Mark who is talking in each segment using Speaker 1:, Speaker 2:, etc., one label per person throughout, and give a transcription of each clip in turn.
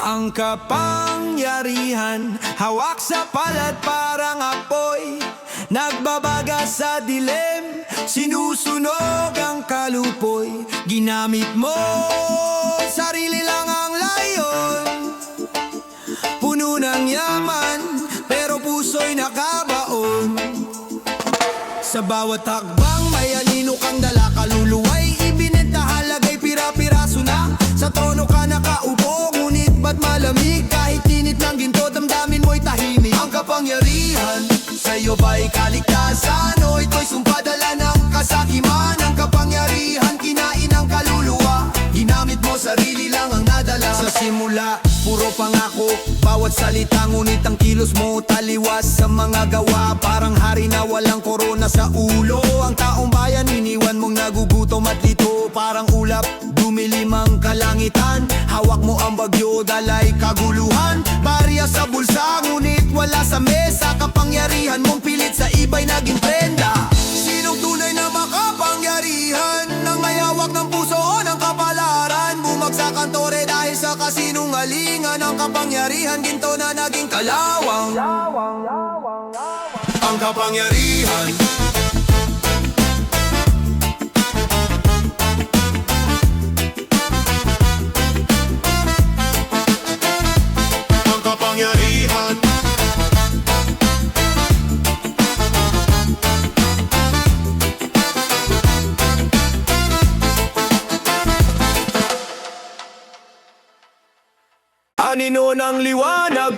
Speaker 1: Ang kapangyarihan, hawak sa palad parang apoy, nagbabaga sa dilim, sinusunog ang kalupoy. Ginamit mo, sarili lang ang layon, puno ng yaman, pero puso'y nakabaon. Sa bawat hakbang may anino kang dala, kaluluwa'y ibinenta, halaga'y pira-piraso na. Sa trono ka nakaupo, ngunit ba't malamig? Kahit tinit ng ginto, damdamin mo'y tahimik. Ang kapangyarihan, sa'yo ba'y kaligtasan? O ito'y sumpadala ng kasakiman? Ang kapangyarihan, kinain ang kaluluwa, ginamit mo, sarili lang ang nadala. Sa simula, puro pangako, bawat salita, ngunit ang kilos mo taliwas sa mga gawa. Parang hari na walang korona sa ulo, ang taong bayan iniwan mong nagugutom at lito. Parang ulap, dumilim ang kalangitan, hawak mo ang bagyo, dalay kaguluhan. Barya sa bulsa, ngunit wala sa mesa. Kapangyarihan mong pilit sa iba'y naging prenda. Sinong tunay na makapangyarihan, nang may hawak ng puso o ng kapalaran? Bumagsak ang tore dahil sa kasinungalingan. Ang kapangyarihan, ginto na naging kalawang. Ang kapangyarihan, ang kapangyarihan, anino ng liwanag,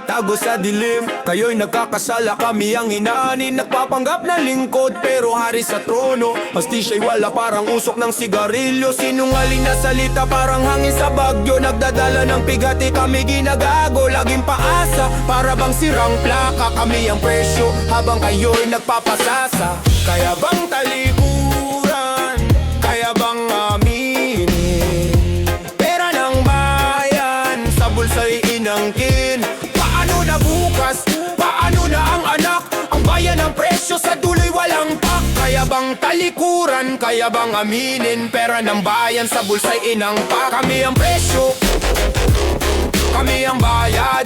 Speaker 1: tago sa dilim. Kayo'y nagkakasala, kami ang hinaanin. Nagpapanggap na lingkod, pero hari sa trono. Hastisya'y wala, parang usok ng sigarilyo. Sinungaling na salita, parang hangin sa bagyo. Nagdadala ng pigati, kami ginagago. Laging paasa, para bang sirang plaka. Kami ang presyo, habang kayo'y nagpapasasa. Kaya bang talikuran, kaya bang aminin? Pera ng bayan, sa bulsa'y inangkin. Paano na bukas? Paano na ang anak? Ang bayan ng presyo, sa duloy walang pak. Kaya bang talikuran? Kaya bang aminin? Pera ng bayan, sa bulsa'y inangpak. Kami ang presyo, kami ang bayad,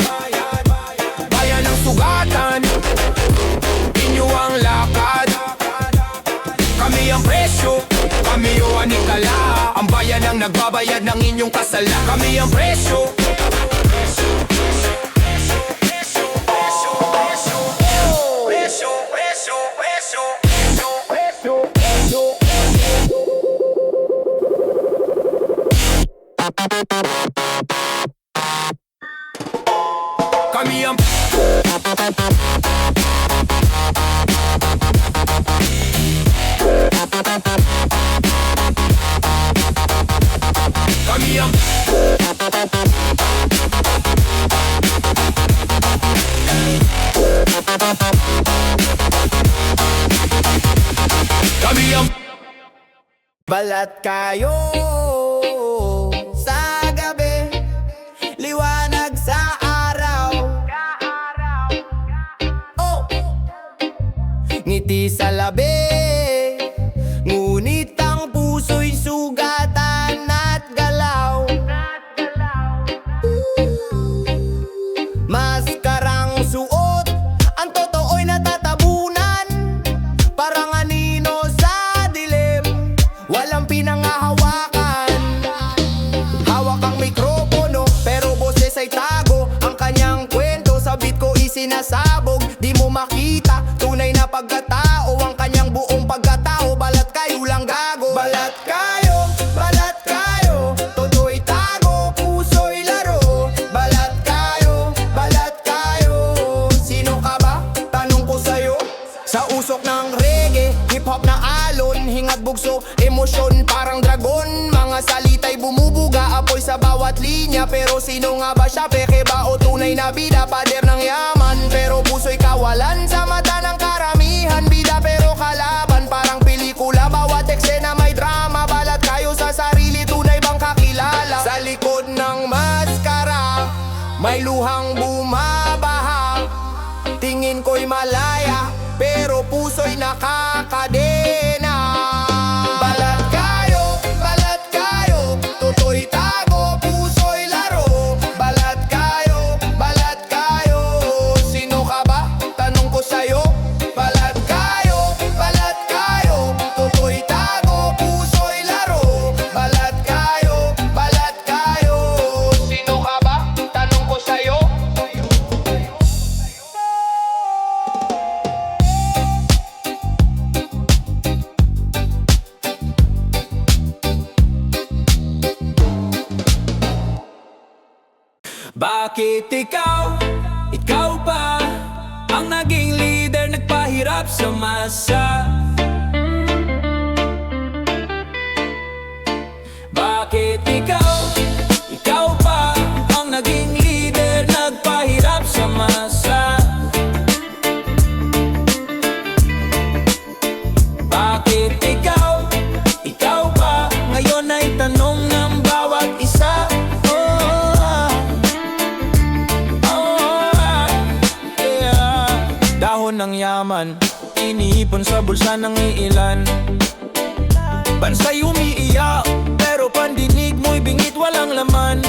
Speaker 1: bayan ng sugatan, inyo ang lakad. Kami ang presyo, kami o anikala, ang bayan ang nagbabayad ng inyong kasala. Kami ang presyo, kami ang kami ang kami ang balat kayo sa gabi, liwanag sa araw. Oh, ngiti sa labi, ngunit ang puso'y sugatan at galaw. Maskarang suot, ang totoo'y natatabunan, parang anino sa dilim, walang pinangahawakan. Hawak ang mikropono, pero boses ay tago. Ang kanyang kwento sa beat ko isinasabog. Di mo makita, tunay na pagkatao, ang kanyang buong pagkatao. Balat kayo lang gago. Balat kayo, toto'y tago, puso'y laro. Balat kayo, sino ka ba? Tanong ko sa'yo. Sa usok ng reggae, hip-hop na alon, hingat bugso, emosyon parang dragon. Mga salita'y bumubuga, apoy sa bawat linya. Pero sino nga ba siya? Peke ba o tunay na bida? Pader ng yaman, pero puso'y kawalan. Sa mata ng karamihan, bida pero kalaban. Parang pelikula, bawat eksena may drama. Balat kayo sa sarili, tunay bang kakilala? Sa likod ng maskara, may luhang bumabaha. Tingin ko'y malaya, pero puso'y nakakadena. Balat kayo, toto'y tago, puso'y laro. Balat Bakit ikaw pa ang naging leader, nagpahirap sa masa? Bakit ikaw pa ang naging leader, nagpahirap sa masa? Bakit ikaw pa ngayon ay tanong ng bawat isa? Dahon ng yaman, iniipon sa bulsa ng iilan. Bansa'y umiiyak, pero pandinig mo'y bingit walang laman.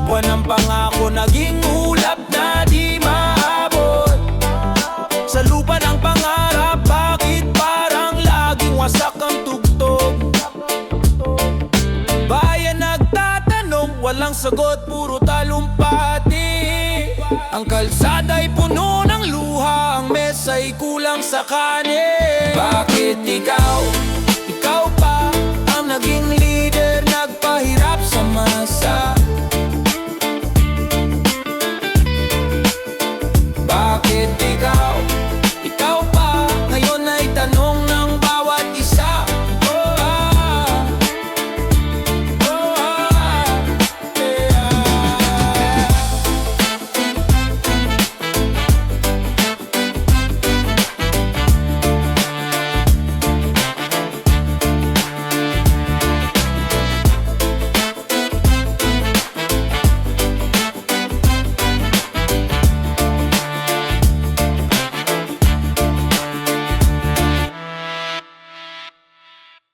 Speaker 1: Buwan ng pangako, naging ulap na di maabot. Sa lupa ng pangarap, bakit parang laging wasak ang tugtog? Bayan nagtatanong, walang sagot, puro talumpati. Ang kalsada'y puno ng luha, ang mesa'y kulang sa kanin. Bakit ikaw pa ang naging leader, nagpahirap sa masa? Bakit ikaw pa ngayon ay tanong ng bawat isa?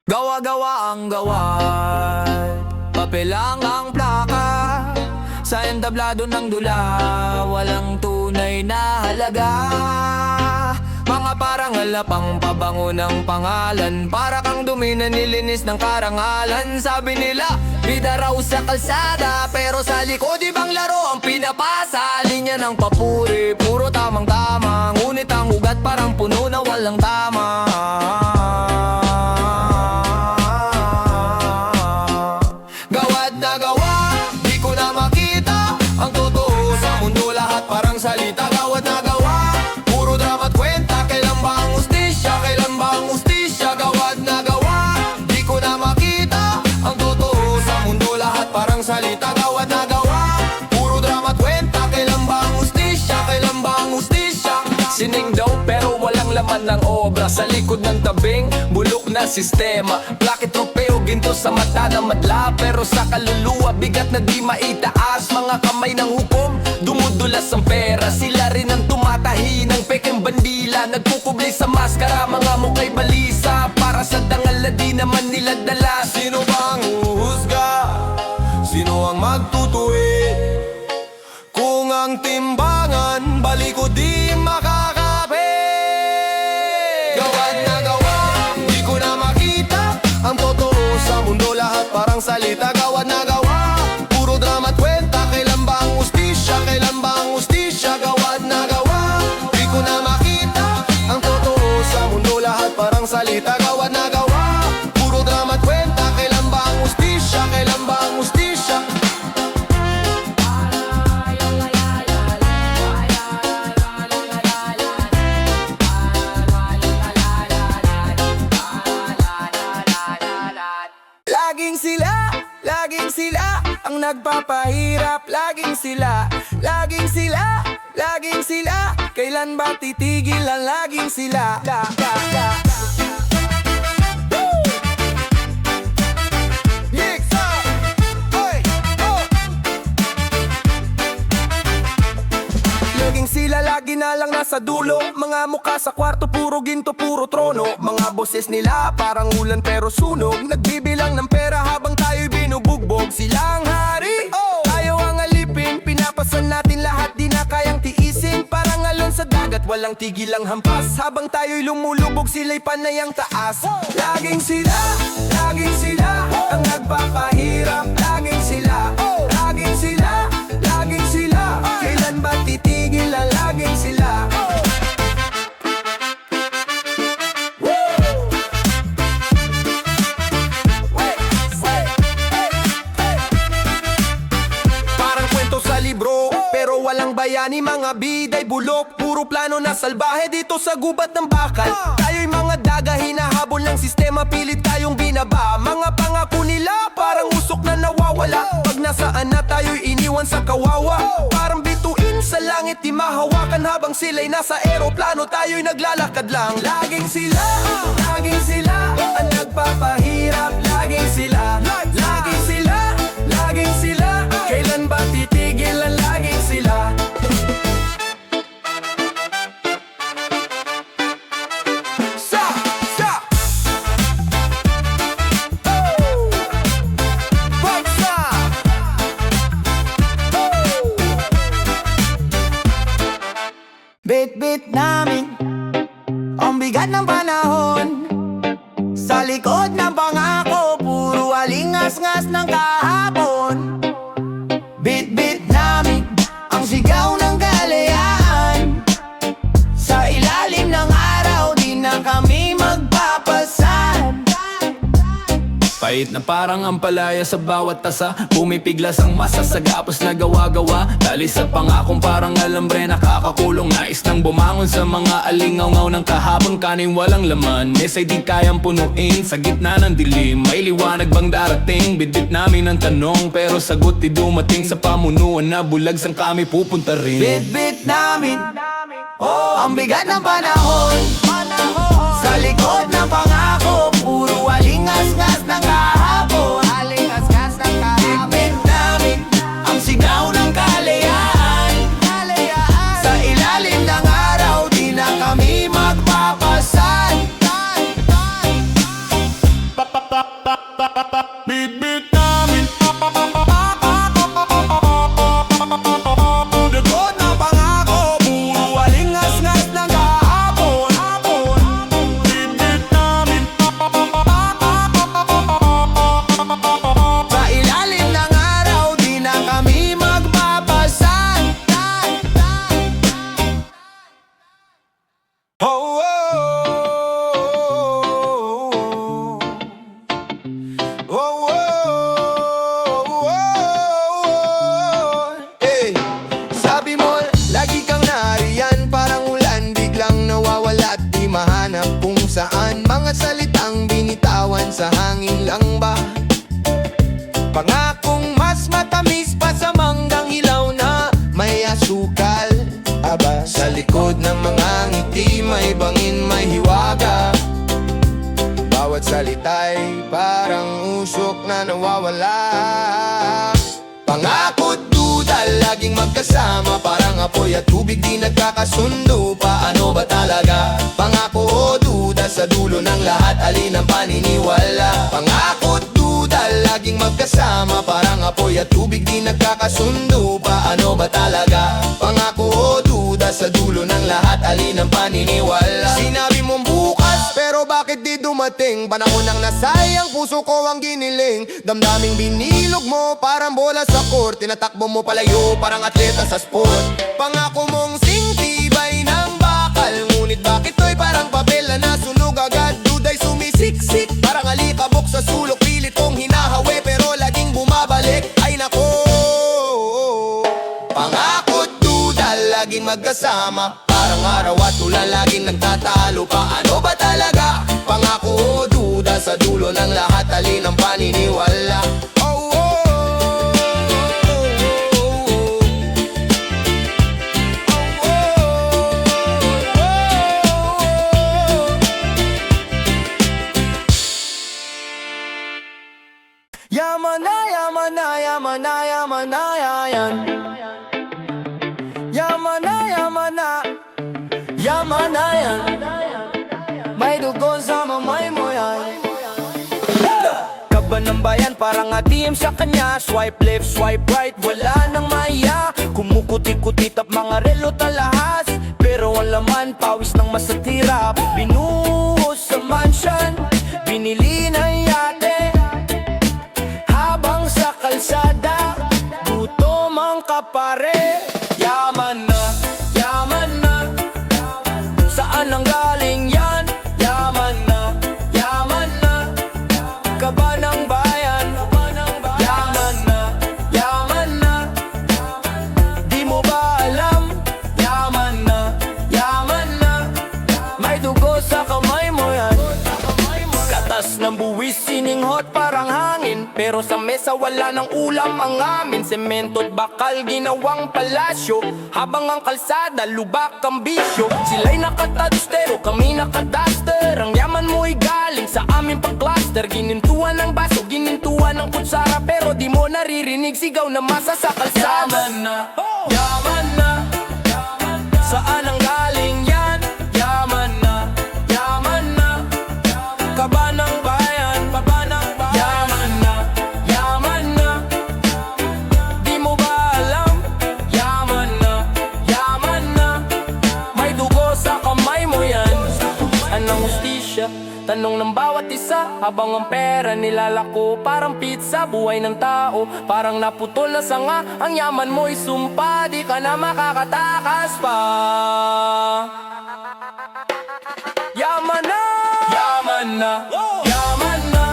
Speaker 1: Gawa-gawa ang gawad, papel lang ang plaka. Sa entablado ng dula, walang tunay na halaga. Mga parangal na pangpabango ng pangalan, para kang dumi na nilinis ng karangalan. Sabi nila, bida raw sa kalsada, pero sa likod ibang laro ang pinapasa. Linya ng papuri, puro tamang-tama, ngunit ang ugat parang puno na walang tama. Salita, gawad na gawa, puro drama at kwenta. Kailan ba ang ustisya? Kailan ba ang ustisya? Gawad na gawa, di ko na makita ang totoo sa mundo. Lahat parang salita, gawad na gawa, puro drama at kwenta. Kailan ba ang ustisya? Kailan ba ang ustisya? Sining daw pero walang laman ng obra. Sa likod ng tabing, bulok na sistema. Plakit, tropeo, ginto sa mata na madla, pero sa kaluluwa, bigat na di maitaas. Mga kamay ng hukom, dumudulas ang pera. Sila rin ang tumatahi ng pekeng bandila. Nagkukublay sa maskara, mga mukha'y balisa. Para sa dangal na di naman nila dala. Sino bang huhusga? Sino ang magtutuwi? Kung ang timbangan, balik ko di makakape. Gawad na gawa, di ko na makita ang totoo sa mundo. Lahat parang salita, gawad na gawa, puro drama at kwenta. Kailan ba ang ustisya? Kailan ba ang ustisya? Gawad na gawa, di ko na makita ang totoo sa mundo. Lahat parang salita, gawad na gawa, puro drama at kwenta. Kailan ba ang ustisya? Kailan ba ang ustisya? Laging sila ang nagpapahirap. Laging sila kailan ba titigil ang laging sila? Laging sila, lagi na lang nasa dulo. Mga mukha sa kwarto, puro ginto, puro trono. Mga boses nila parang ulan pero sunog. Nagbibilang ng pera habang tayo'y binubugbog. Sila ang hari, tayo ang alipin. Pinapasan natin lahat, di na kayang tiisin. Parang alon sa dagat, walang tigil ang hampas. Habang tayo'y lumulubog, sila'y panay ang taas. Laging sila ang nagpapahirap. Laging sila kailan ba titigil ang laging sila? Parang kwento sa libro. Pero walang bayani, mga biday bulok. Puro plano na salbahe dito sa gubat ng bakal. Tayo'y mga daga, hinahabol ng sistema, pilit tayong binaba. Mga pangako nila, parang usok na nawawala. Pag nasaan na tayo'y iniwan sa kawawa. Parang bituin sa langit, di mahawakan. Habang sila'y nasa eroplano, tayo'y naglalakad lang. Laging sila ang nagpapahirap. Laging sila, laging sila, laging sila. Kailan ba titigil ang laging sila?
Speaker 2: Bit-bit namin ang bigat ng panahon. Sa likod ng pangako, puro alingas-ngas ng kahapon. Bit-bit namin ang sigaw ng kalayaan. Sa ilalim ng araw, di na kami magpapasan.
Speaker 3: Pait na parang ampalaya sa bawat tasa, pumipiglas ang masa sa gapos na gawa-gawa. Dali sa pangakong parang alambre, nakakakulong. Nais nang bumangon sa mga alingaw-ngaw ng kahapon. Kanin walang laman, mesay di kayang punuin. Sa gitna ng dilim, may liwanag bang darating? Bidbit namin ang tanong, pero sagot di dumating. Sa pamunuan na bulag, sang kami pupunta rin?
Speaker 2: Bit-bit namin ang bigat ng panahon. Sa likod ng pangako, puro alingas-ngas ng kahapon. Bit-bit namin ang sigaw ng kalayaan. Sa ilalim ng araw, di na kami magpapasan.
Speaker 1: Bit-bit namin likod ng pangako, puro alingas-ngas ng kahapon. Bit-bit namin sa ilalim ng araw, di na kami magpapasan. Oh, oh, oh, oh, oh, oh. Hey, sabi mo, lagi kang nariyan, parang ulan, biglang nawawala at di mahanap kung saan. Mga salitang binitawan sa hangin lang ba? Pangakong mas matamis pa sa manggang hilaw na may asukal. Aba, sa likod ng mga ngiti, may bangin, may hiwaga. Bawat salita'y parang usok na nawawala. Pangako't duda, laging magkasama. Parang apoy at tubig, di nagkakasundo. Paano ba talaga? Pangako o duda, sa dulo ng lahat, alin ang paniniwala? Pangako't duda, laging magkasama. Parang apoy at tubig, di nagkakasundo. Paano ba talaga? Pangako o duda, sa dulo ng lahat, alin ang paniniwala? Sinabi mong bukas, pero bakit di dumating? Panahon nang nasayang, puso ko ang giniling. Damdaming binilog mo, parang bola sa court. Tinatakbo mo palayo, parang atleta sa sport. Pangako mong singtibay ng bakal, ngunit bakit to'y parang papel na nasunog agad? Duda'y sumisiksik, parang alikabok sa sulok. Pilit kong hinahawi, pero laging bumabalik. Ay nako, pangako't duda, laging magkasama. Parang araw at ulan, laging nagtatalo. Paano ba talaga? Pangako o duda, sa dulo ng lahat, alin ang paniniwala? Oh, oh, oh, yaman na, yaman na, yaman na, yaman na, yan. Yaman na, yaman na, yaman na, yan. May dugo sa mamay mo yan. Kaban ng bayan, parang ATM sa kanya. Swipe left, swipe right, wala nang maya. Kumukuti-kuti tap mga relo talahas, pero ang laman, pawis ng masatira. Binuhos sa mansion, binili ng yate. Habang sa kalsada, gutom ang kapare. Yaman na, yaman na, saan ang galing yan? Yaman na, yaman na, kaba ng bayan. Yaman na, yaman na,
Speaker 4: Lakas ng buwis, sininghot parang hangin. Pero sa mesa wala ng ulam ang amin. Semento't bakal, ginawang palasyo. Habang ang kalsada, lubak ang bisyo. Sila'y nakatadustero, kami nakadaster. Ang yaman mo'y galing sa aming pag-cluster. Ginintuan ng baso, ginintuan ng kutsara. Pero di mo naririnig sigaw na masa sa kalsada. Yaman na, saan ang galing yan? Yaman na, yaman na. Kaba ng bayan, yaman na, yaman na. Di mo ba alam? Yaman na, yaman na. May dugo sa kamay mo yan. Anong hustisya? Tanong ng bawat isa. Habang ang pera nilalako parang pizza. Buhay ng tao parang naputol na sanga. Ang yaman mo'y sumpa, di ka na makakatakas pa. Yaman na, yaman na, yaman na.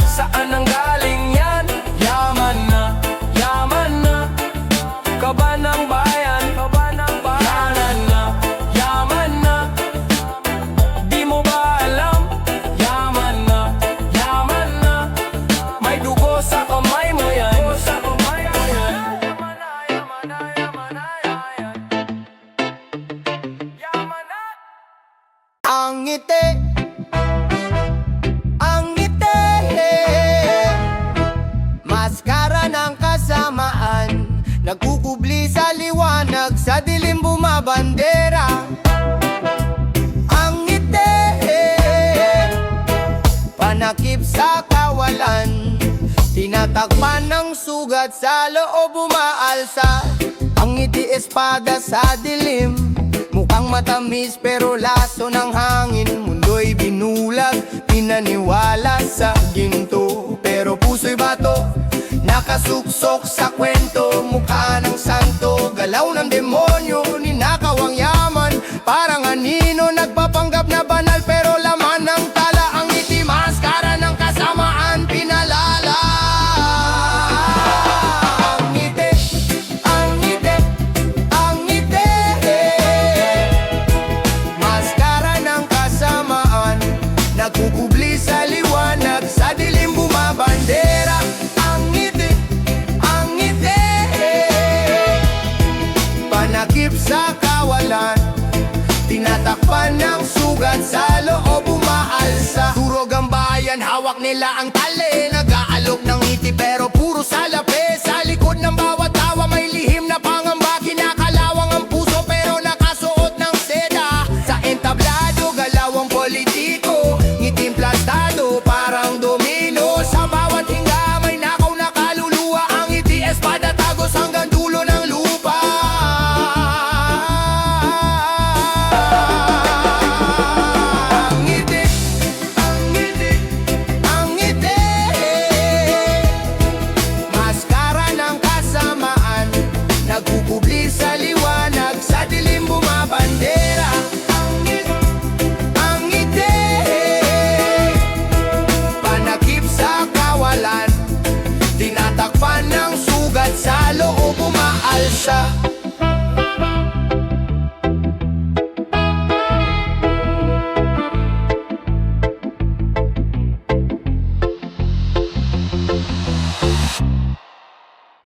Speaker 4: Saan ang galing yan? Yaman na, yaman na. Kaba ng bayan, yaman na, yaman na. Di mo ba alam? Yaman na, yaman na. May dugo sa kamay mo yan.
Speaker 2: Ang ngiti, ang ngiti, maskara ng kasamaan. Nagkukubli sa liwanag, sa dilim bumabandera. Ang ngiti, panakip sa kawalan. Tinatakpan ng sugat sa loob umaalsa. Ang ngiti espada sa dilim. Mukhang matamis pero laso ng hangin. Mundo'y binulag, pinaniwala sa ginto. Pero puso'y bato, nakasuksok sa kwento. Mukha ng santo, galaw ng demonyo. Ninakaw ang yaman, parang anino. Nagpapanggap na banal pero laman ng tala. Ang ngiti, maskara ng kasamaan, pinalala. Ang ngiti, ang ngiti, ang ngiti, maskara ng kasamaan. Nagkukubli sa liwanag, sa dilim bumabandera. Ang ngiti, ang ngiti, panakip sa kawalan. Tinatakpan ng sugat sa loob umaalsa. Durog ang bayan, hawak nila ang tali. Nag-aalok ng ngiti pero puro salapi. Sa likod ng bawat